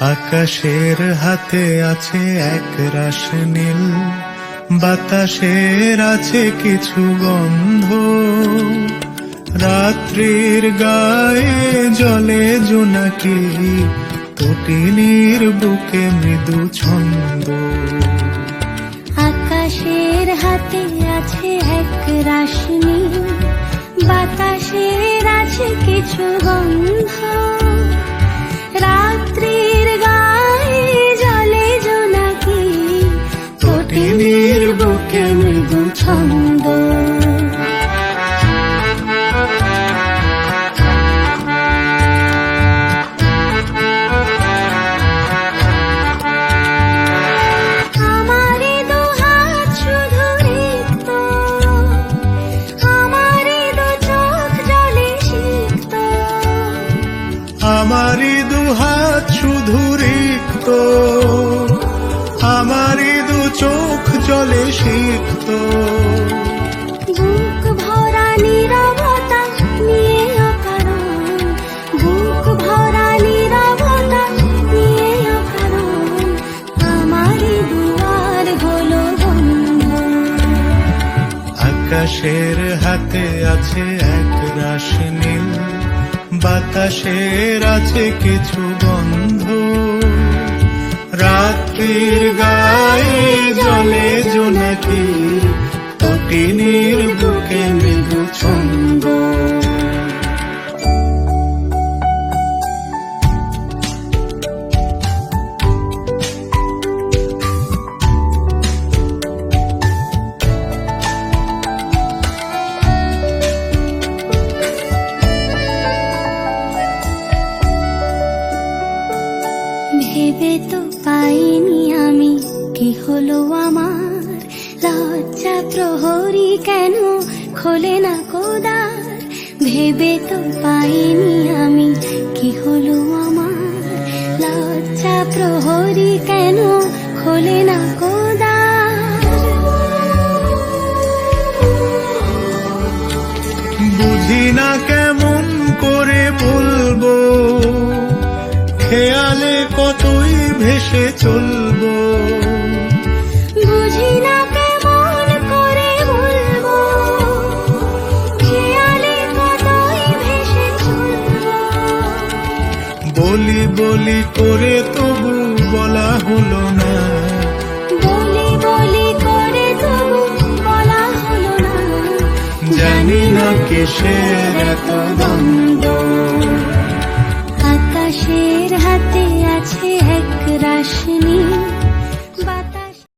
আকাশের হাতে আছে এক রাশ নীল, বাতাসের আছে কিছু গন্ধ, রাত্রির গায়ে জলে জোনাকি, তটিনীর বুকে মৃদু ছন্দ। আকাশের হাতে আছে এক রাশ নীল, বাতাসের আছে কিছু গন্ধ, রাত্রির গায়ে জলে জোনাকি, তটিনীর বুকে মৃদু ছন্দ। আমারি দুহাত শুধু রিক্ত, আমারি দু চোখ জলে সিক্ত, বুক ভরা নীরবতা নিয়ে অকারণ, বুক ভরা নীরবতা নিয়ে অকারণ, আমারি দুয়ার হলো বন্ধ। আকাশের হাতে আছে এক রাশ নীল, বাতাসের আছে কিছু গন্ধ, রাত্রির গায়ে জলে জোনাকি, তটিনীর বুকে মৃদু ছন্দ। ভেবে তো পাইনি আমি কি হলো আমার, লজ্জা প্রহরী কেন খোলে না কোদার। ভেবে তো পাইনি আমি কি হলো আমার, লজ্জা প্রহরী কেন খোলে না কোদার। বুঝি না কেমন করে বলবো, খেয়ালে কতই ভেসে চলবো, বুঝি না কেমন করে বলবো, খেয়ালে কতই ভেসে চলবো। বলি বলি করে তবু বলা হলো না, বলি বলি করে তবু বলা হলো না, জানি না কিসের এত দ্বন্দ্ব। আকাশের হাতে আছে এক রাশ নীল,